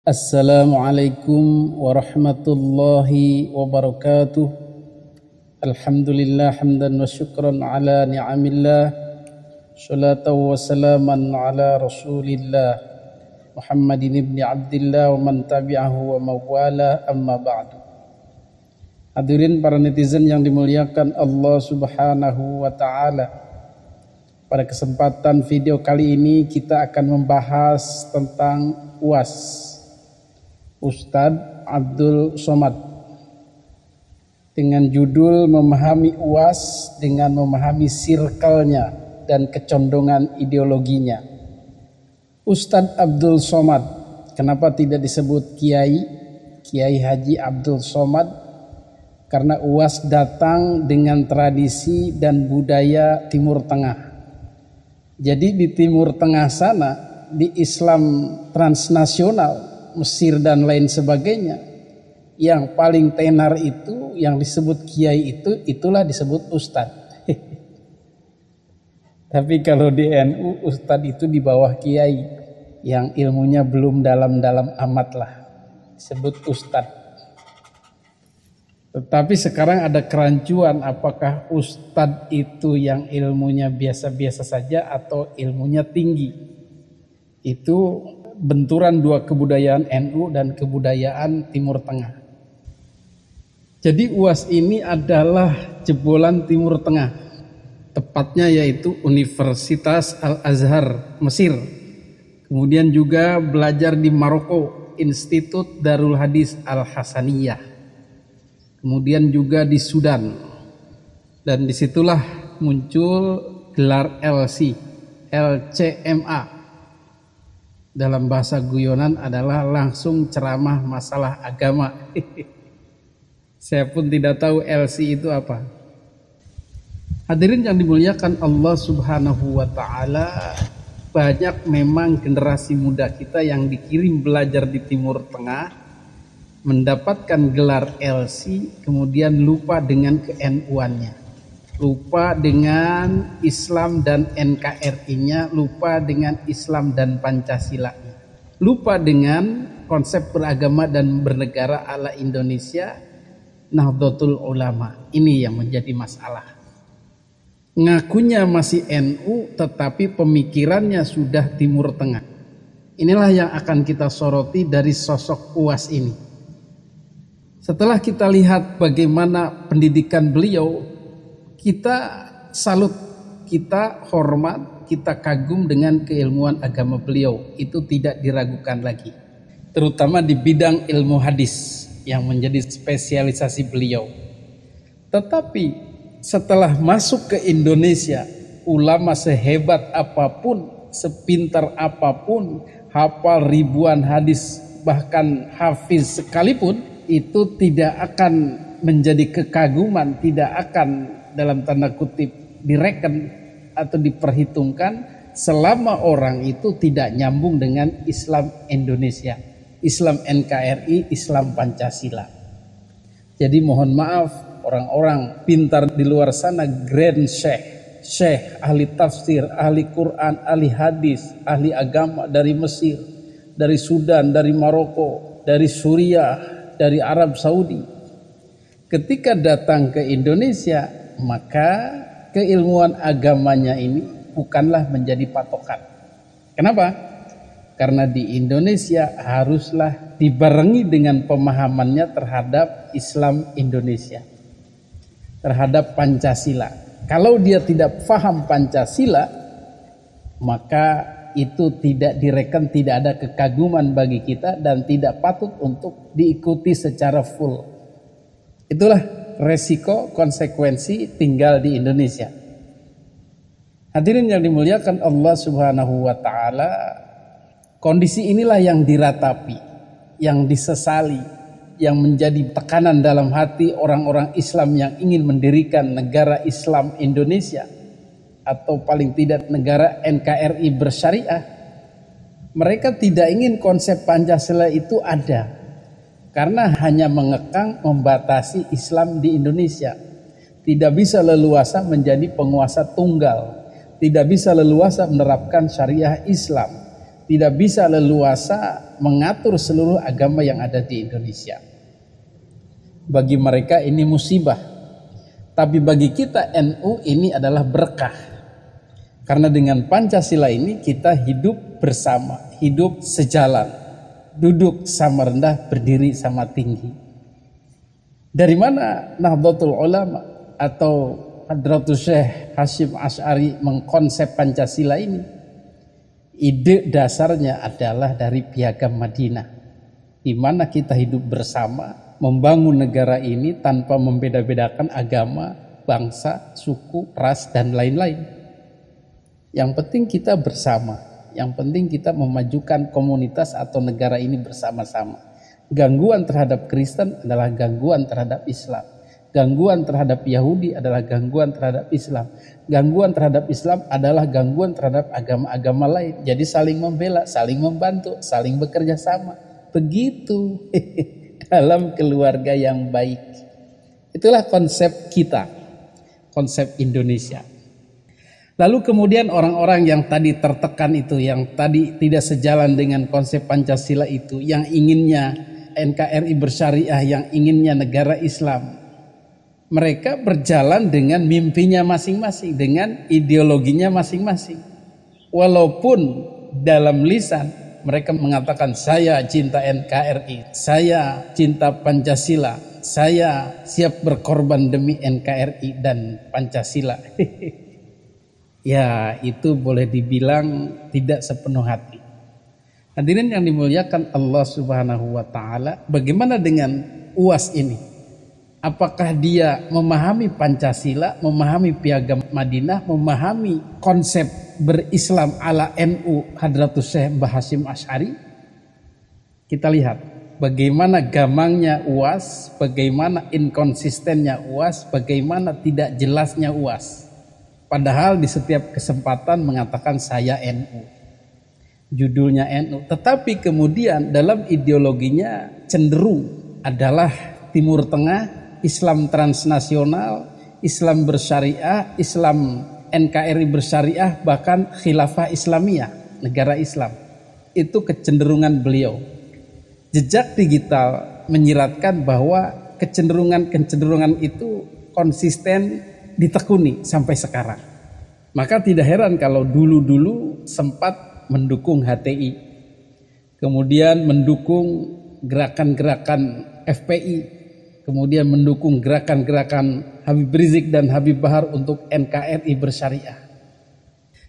Assalamualaikum warahmatullahi wabarakatuh. Alhamdulillah hamdan wa syukran ala ni'amillah. Salatan wa salaman ala rasulillah Muhammadin ibn Abdillah wa man tabi'ahu wa mawala, amma ba'du. Hadirin para netizen yang dimuliakan Allah subhanahu wa ta'ala, pada kesempatan video kali ini kita akan membahas tentang UAS, Ustadz Abdul Somad, dengan judul memahami UAS dengan memahami circle-nya dan kecondongan ideologinya. Ustadz Abdul Somad, kenapa tidak disebut Kiai Haji Abdul Somad? Karena UAS datang dengan tradisi dan budaya Timur Tengah. Jadi di Timur Tengah sana, di Islam transnasional, Mesir dan lain sebagainya, yang paling tenar itu, yang disebut kiai itu, itulah disebut ustadz. Tapi kalau di NU, ustadz itu di bawah kiai, yang ilmunya belum dalam-dalam amat lah, disebut ustadz. Tetapi sekarang ada kerancuan, apakah ustadz itu yang ilmunya biasa-biasa saja atau ilmunya tinggi. Itu benturan dua kebudayaan NU dan kebudayaan Timur Tengah. Jadi UAS ini adalah jebolan Timur Tengah, tepatnya yaitu Universitas Al-Azhar Mesir. Kemudian juga belajar di Maroko, Institut Darul Hadis Al-Hasaniyah. Kemudian juga di Sudan. Dan disitulah muncul gelar LCMA. Dalam bahasa guyonan adalah langsung ceramah masalah agama. Saya pun tidak tahu LC itu apa. Hadirin yang dimuliakan Allah subhanahu wa ta'ala, banyak memang generasi muda kita yang dikirim belajar di Timur Tengah, mendapatkan gelar LC, kemudian lupa dengan ke-NU-annya, lupa dengan Islam dan NKRI-nya, lupa dengan Islam dan Pancasila-nya, lupa dengan konsep beragama dan bernegara ala Indonesia, Nahdlatul Ulama. Ini yang menjadi masalah. Ngakunya masih NU tetapi pemikirannya sudah Timur Tengah. Inilah yang akan kita soroti dari sosok UAS ini. Setelah kita lihat bagaimana pendidikan beliau, kita salut, kita hormat, kita kagum dengan keilmuan agama beliau. Itu tidak diragukan lagi. Terutama di bidang ilmu hadis yang menjadi spesialisasi beliau. Tetapi setelah masuk ke Indonesia, ulama sehebat apapun, sepintar apapun, hafal ribuan hadis, bahkan hafiz sekalipun, itu tidak akan menjadi kekaguman, tidak akan dalam tanda kutip direken atau diperhitungkan selama orang itu tidak nyambung dengan Islam Indonesia, Islam NKRI, Islam Pancasila. Jadi mohon maaf, orang-orang pintar di luar sana, grand syekh, ahli tafsir, ahli Quran, ahli hadis, ahli agama dari Mesir, dari Sudan, dari Maroko, dari Suriah, dari Arab Saudi. Ketika datang ke Indonesia, maka keilmuan agamanya ini bukanlah menjadi patokan. Kenapa? Karena di Indonesia haruslah dibarengi dengan pemahamannya terhadap Islam Indonesia, terhadap Pancasila. Kalau dia tidak paham Pancasila, maka itu tidak direken, tidak ada kekaguman bagi kita dan tidak patut untuk diikuti secara full. Itulah resiko konsekuensi tinggal di Indonesia. Hadirin yang dimuliakan Allah subhanahu wa ta'ala, kondisi inilah yang diratapi, yang disesali, yang menjadi tekanan dalam hati orang-orang Islam yang ingin mendirikan negara Islam Indonesia, atau paling tidak negara NKRI bersyariah. Mereka tidak ingin konsep Pancasila itu ada, karena hanya mengekang membatasi Islam di Indonesia. Tidak bisa leluasa menjadi penguasa tunggal, tidak bisa leluasa menerapkan syariah Islam, tidak bisa leluasa mengatur seluruh agama yang ada di Indonesia. Bagi mereka ini musibah, tapi bagi kita NU ini adalah berkah. Karena dengan Pancasila ini kita hidup bersama, hidup sejalan, duduk sama rendah, berdiri sama tinggi. Dari mana Nahdlatul Ulama atau Hadratus Syekh Hasyim Asy'ari mengkonsep Pancasila ini? Ide dasarnya adalah dari Piagam Madinah, di mana kita hidup bersama, membangun negara ini tanpa membeda-bedakan agama, bangsa, suku, ras, dan lain-lain. Yang penting kita bersama, yang penting kita memajukan komunitas atau negara ini bersama-sama. Gangguan terhadap Kristen adalah gangguan terhadap Islam. Gangguan terhadap Yahudi adalah gangguan terhadap Islam. Gangguan terhadap Islam adalah gangguan terhadap agama-agama lain. Jadi saling membela, saling membantu, saling bekerja sama. Begitu dalam keluarga yang baik. Itulah konsep kita, konsep Indonesia. Lalu kemudian orang-orang yang tadi tertekan itu, yang tadi tidak sejalan dengan konsep Pancasila itu, yang inginnya NKRI bersyariah, yang inginnya negara Islam, mereka berjalan dengan mimpinya masing-masing, dengan ideologinya masing-masing. Walaupun dalam lisan mereka mengatakan saya cinta NKRI, saya cinta Pancasila, saya siap berkorban demi NKRI dan Pancasila. Ya, itu boleh dibilang tidak sepenuh hati. Hadirin yang dimuliakan Allah Subhanahu wa taala, bagaimana dengan UAS ini? Apakah dia memahami Pancasila, memahami Piagam Madinah, memahami konsep berislam ala NU Hadratus Syekh Mbah Hasyim Asy'ari? Kita lihat bagaimana gamangnya UAS, bagaimana inkonsistennya UAS, bagaimana tidak jelasnya UAS. Padahal di setiap kesempatan mengatakan saya NU, judulnya NU, tetapi kemudian dalam ideologinya cenderung adalah Timur Tengah, Islam transnasional, Islam bersyariah, Islam NKRI bersyariah, bahkan khilafah Islamiyah, negara Islam. Itu kecenderungan beliau. Jejak digital menyiratkan bahwa kecenderungan-kecenderungan itu konsisten ditekuni sampai sekarang. Maka tidak heran kalau dulu-dulu sempat mendukung HTI, kemudian mendukung gerakan-gerakan FPI, kemudian mendukung gerakan-gerakan Habib Rizik dan Habib Bahar untuk NKRI bersyariah.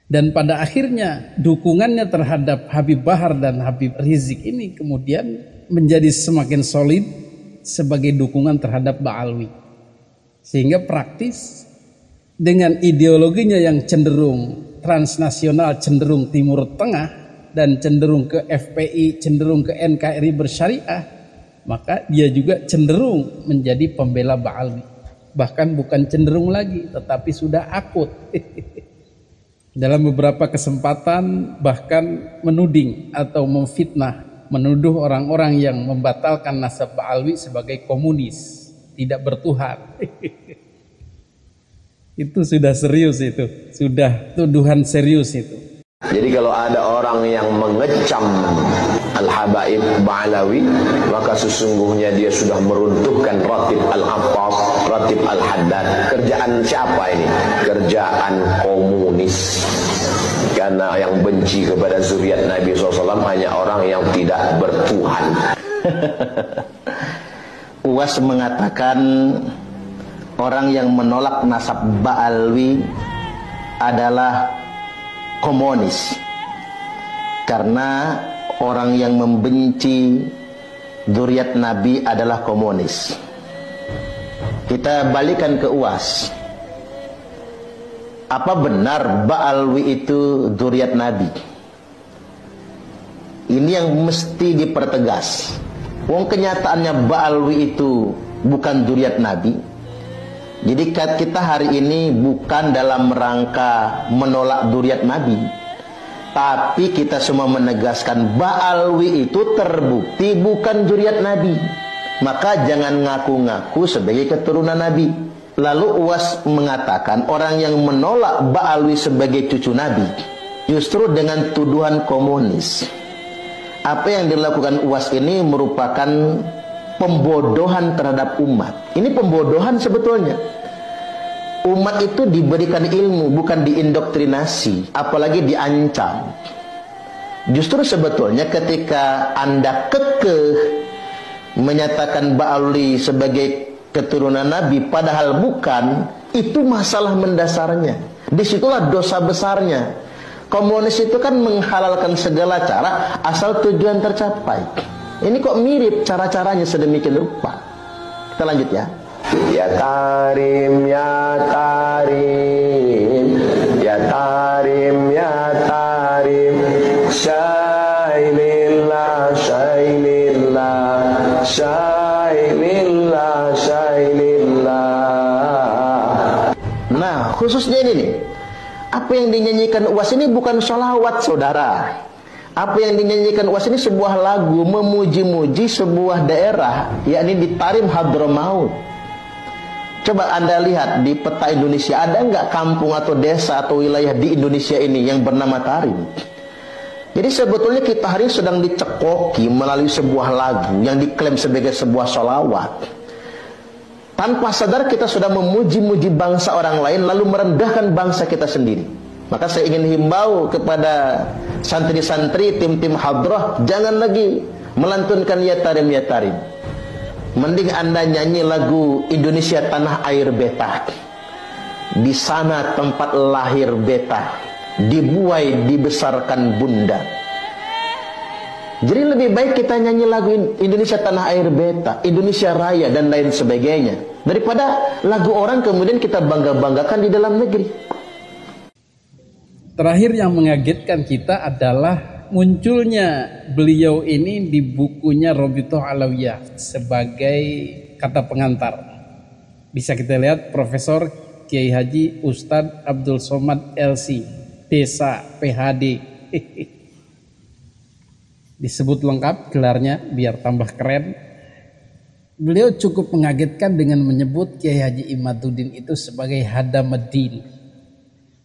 Dan pada akhirnya dukungannya terhadap Habib Bahar dan Habib Rizik ini kemudian menjadi semakin solid sebagai dukungan terhadap Ba'alwi. Sehingga praktis dengan ideologinya yang cenderung transnasional, cenderung Timur Tengah, dan cenderung ke FPI, cenderung ke NKRI bersyariah, maka dia juga cenderung menjadi pembela Ba'alwi. Bahkan bukan cenderung lagi, tetapi sudah akut. Dalam beberapa kesempatan bahkan menuding atau memfitnah, menuduh orang-orang yang membatalkan nasab Ba'alwi sebagai komunis, tidak bertuhan. Itu sudah serius, itu sudah tuduhan serius itu. Jadi kalau ada orang yang mengecam Al-Habaib Ba'alawi, maka sesungguhnya dia sudah meruntuhkan Ratib Al-Abbas, Ratib Al-Haddad. Kerjaan siapa ini? Kerjaan komunis. Karena yang benci kepada zuriat Nabi SAW hanya orang yang tidak bertuhan. UAS mengatakan orang yang menolak nasab Ba'alwi adalah komunis, karena orang yang membenci zuriat Nabi adalah komunis. Kita balikan ke UAS. Apa benar Ba'alwi itu zuriat Nabi? Ini yang mesti dipertegas. Wong kenyataannya Ba'alwi itu bukan zuriat Nabi. Jadi kita hari ini bukan dalam rangka menolak zuriat Nabi, tapi kita semua menegaskan Ba'alwi itu terbukti bukan zuriat Nabi. Maka jangan ngaku-ngaku sebagai keturunan Nabi. Lalu UAS mengatakan orang yang menolak Ba'alwi sebagai cucu Nabi, justru dengan tuduhan komunis. Apa yang dilakukan UAS ini merupakan pembodohan terhadap umat. Ini pembodohan sebetulnya. Umat itu diberikan ilmu, bukan diindoktrinasi, apalagi diancam. Justru sebetulnya ketika Anda kekeh menyatakan Ba'alwi sebagai keturunan Nabi, padahal bukan, itu masalah mendasarnya. Disitulah dosa besarnya. Komunis itu kan menghalalkan segala cara asal tujuan tercapai. Ini kok mirip cara-caranya sedemikian rupa. Kita lanjut ya. Ya Karim, ya Karim, ya Karim, ya Karim, Syailillah, Syailillah, Syailillah, Syailillah. Nah, khususnya ini nih, apa yang dinyanyikan UAS ini bukan sholawat, saudara. Apa yang dinyanyikan UAS ini sebuah lagu memuji-muji sebuah daerah, yakni di Tarim Hadramaut. Coba Anda lihat di peta Indonesia, ada nggak kampung atau desa atau wilayah di Indonesia ini yang bernama Tarim? Jadi sebetulnya kita hari ini sedang dicekoki melalui sebuah lagu yang diklaim sebagai sebuah sholawat. Tanpa sadar kita sudah memuji-muji bangsa orang lain, lalu merendahkan bangsa kita sendiri. Maka saya ingin himbau kepada santri-santri, tim-tim hadrah, jangan lagi melantunkan ya Tarim, ya Tarim. Mending Anda nyanyi lagu Indonesia Tanah Air Beta. Di sana tempat lahir beta, dibuai dibesarkan bunda. Jadi lebih baik kita nyanyi lagu Indonesia Tanah Air Beta, Indonesia Raya, dan lain sebagainya, daripada lagu orang kemudian kita bangga-banggakan di dalam negeri. Terakhir yang mengagetkan kita adalah munculnya beliau ini di bukunya Robitoh Alawiyah sebagai kata pengantar. Bisa kita lihat Profesor Kiai Haji Ustadz Abdul Somad LC, Desa PhD. Disebut lengkap gelarnya biar tambah keren. Beliau cukup mengagetkan dengan menyebut Kiai Haji Imaduddin itu sebagai Hadamuddin.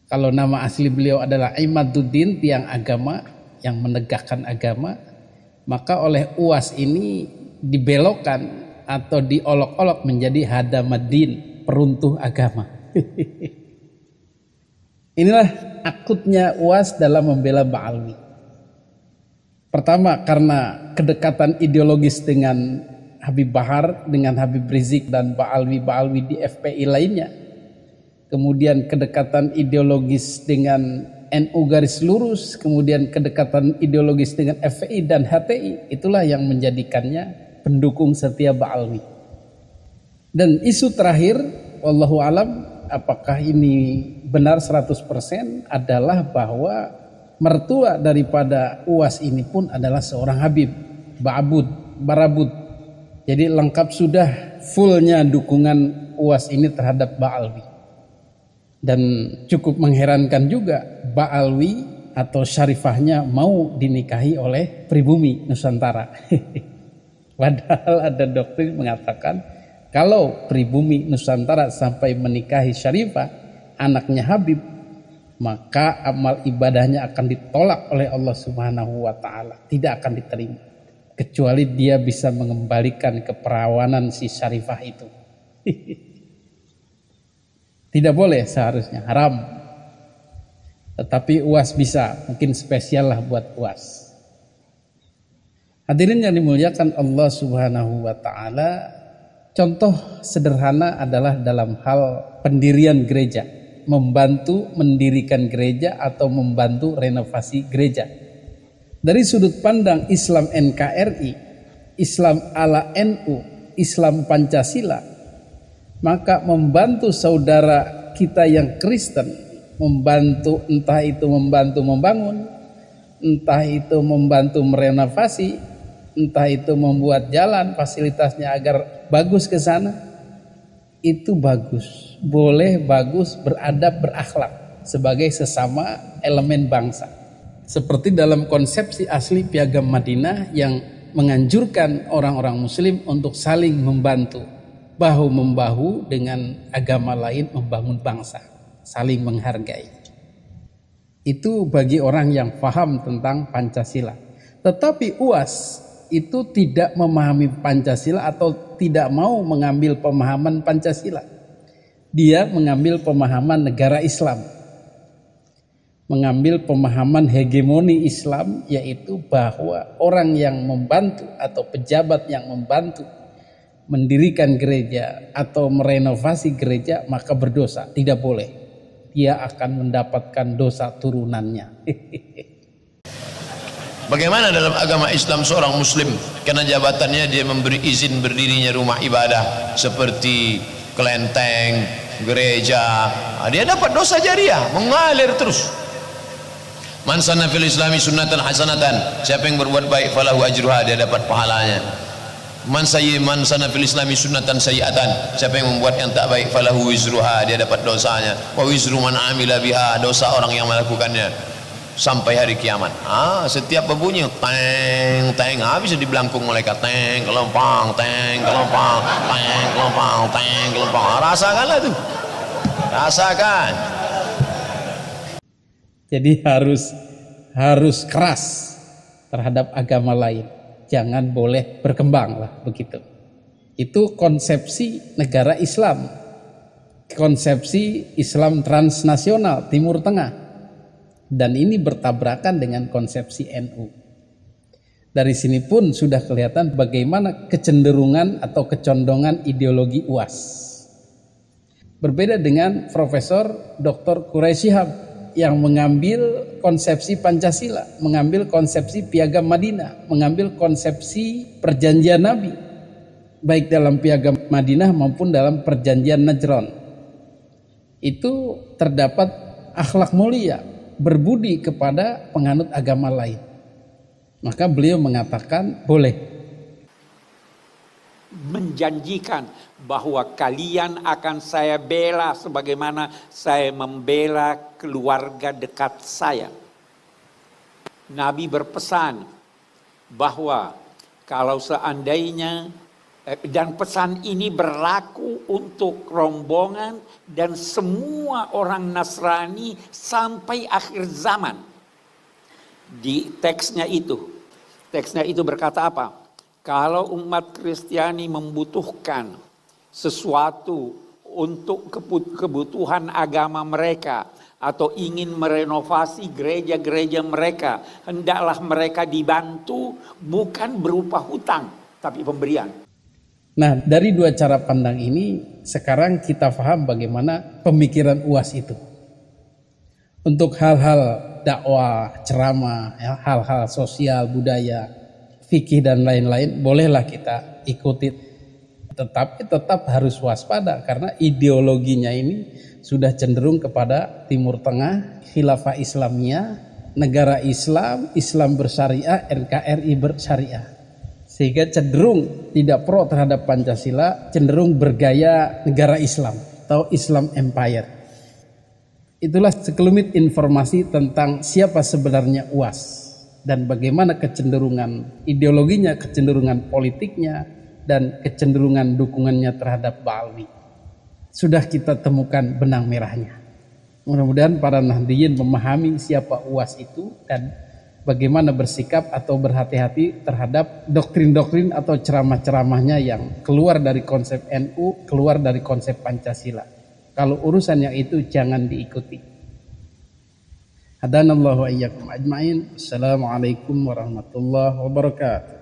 Kalau nama asli beliau adalah Imaduddin, tiang agama yang menegakkan agama, maka oleh UAS ini dibelokkan atau diolok-olok menjadi Hadamuddin, peruntuh agama. Inilah akutnya UAS dalam membela Ba'alwi. Pertama, karena kedekatan ideologis dengan Habib Bahar, dengan Habib Rizik dan Ba'alwi di FPI lainnya. Kemudian kedekatan ideologis dengan NU garis lurus, kemudian kedekatan ideologis dengan FPI dan HTI. Itulah yang menjadikannya pendukung setia Ba'alwi. Dan isu terakhir, wallahu alam, apakah ini benar 100%, adalah bahwa mertua daripada UAS ini pun adalah seorang Habib, Barabud. Jadi lengkap sudah fullnya dukungan UAS ini terhadap Ba'alwi. Dan cukup mengherankan juga Ba'alwi atau syarifahnya mau dinikahi oleh pribumi Nusantara. Padahal ada doktrin mengatakan kalau pribumi Nusantara sampai menikahi syarifah anaknya Habib, maka amal ibadahnya akan ditolak oleh Allah Subhanahu wa ta'ala, tidak akan diterima kecuali dia bisa mengembalikan keperawanan si syarifah itu. Tidak boleh, seharusnya haram. Tetapi UAS bisa, mungkin spesial lah buat UAS. Hadirin yang dimuliakan Allah Subhanahu wa ta'ala, contoh sederhana adalah dalam hal pendirian gereja, membantu mendirikan gereja atau membantu renovasi gereja. Dari sudut pandang Islam NKRI, Islam ala NU, Islam Pancasila, maka membantu saudara kita yang Kristen, membantu entah itu membantu membangun, entah itu membantu merenovasi, entah itu membuat jalan fasilitasnya agar bagus ke sana, itu bagus, boleh, bagus, beradab, berakhlak sebagai sesama elemen bangsa. Seperti dalam konsepsi asli Piagam Madinah yang menganjurkan orang-orang muslim untuk saling membantu, bahu-membahu dengan agama lain membangun bangsa, saling menghargai. Itu bagi orang yang paham tentang Pancasila. Tetapi UAS itu tidak memahami Pancasila atau tidak mau mengambil pemahaman Pancasila. Dia mengambil pemahaman negara Islam. Mengambil pemahaman hegemoni Islam, yaitu bahwa orang yang membantu atau pejabat yang membantu mendirikan gereja atau merenovasi gereja maka berdosa, tidak boleh. Dia akan mendapatkan dosa turunannya. Bagaimana dalam agama Islam seorang muslim karena jabatannya dia memberi izin berdirinya rumah ibadah seperti kelenteng, gereja, dia dapat dosa jariah, mengalir terus. Man sanna fil islami sunnatan hasanatan, siapa yang berbuat baik falahu ajruha, dia dapat pahalanya. Man sanna fil islami sunnatan sayyi'atan, siapa yang membuat yang tak baik falahu wizruha, dia dapat dosanya. Wa wizru man amila biha, dosa orang yang melakukannya sampai hari kiamat. Setiap berbunyi teng teng, bisa dibelangkung malaikat, teng kelompang, teng kelompang, teng kelompang, teng kelompang. Rasakanlah tuh, rasakan. Jadi harus keras terhadap agama lain. Jangan boleh berkembang lah begitu. Itu konsepsi negara Islam. Konsepsi Islam transnasional Timur Tengah. Dan ini bertabrakan dengan konsepsi NU. Dari sini pun sudah kelihatan bagaimana kecenderungan atau kecondongan ideologi UAS. Berbeda dengan Profesor Dr. Quraish Shihab yang mengambil konsepsi Pancasila, mengambil konsepsi Piagam Madinah, mengambil konsepsi perjanjian Nabi, baik dalam Piagam Madinah maupun dalam perjanjian Najran. Itu terdapat akhlak mulia, berbudi kepada penganut agama lain. Maka beliau mengatakan boleh. Menjanjikan bahwa kalian akan saya bela sebagaimana saya membela keluarga dekat saya. Nabi berpesan bahwa kalau seandainya, dan pesan ini berlaku untuk rombongan dan semua orang Nasrani sampai akhir zaman. Di teksnya itu berkata apa? Kalau umat Kristiani membutuhkan sesuatu untuk kebutuhan agama mereka atau ingin merenovasi gereja-gereja mereka, hendaklah mereka dibantu bukan berupa hutang tapi pemberian. Nah, dari dua cara pandang ini sekarang kita paham bagaimana pemikiran UAS itu. Untuk hal-hal dakwah, ceramah, hal-hal sosial, budaya, fikih dan lain-lain bolehlah kita ikuti, tetapi tetap harus waspada karena ideologinya ini sudah cenderung kepada Timur Tengah, khilafah Islamiyah, negara Islam, Islam bersyariah, NKRI bersyariah, sehingga cenderung tidak pro terhadap Pancasila, cenderung bergaya negara Islam atau Islam Empire. Itulah sekelumit informasi tentang siapa sebenarnya UAS dan bagaimana kecenderungan ideologinya, kecenderungan politiknya, dan kecenderungan dukungannya terhadap Ba'alwi. Sudah kita temukan benang merahnya. Mudah-mudahan para Nahdiyin memahami siapa UAS itu dan bagaimana bersikap atau berhati-hati terhadap doktrin-doktrin atau ceramah-ceramahnya yang keluar dari konsep NU, keluar dari konsep Pancasila. Kalau urusan yang itu jangan diikuti. Hadanallahu wa iyyakum ajma'in. Assalamualaikum warahmatullahi wabarakatuh.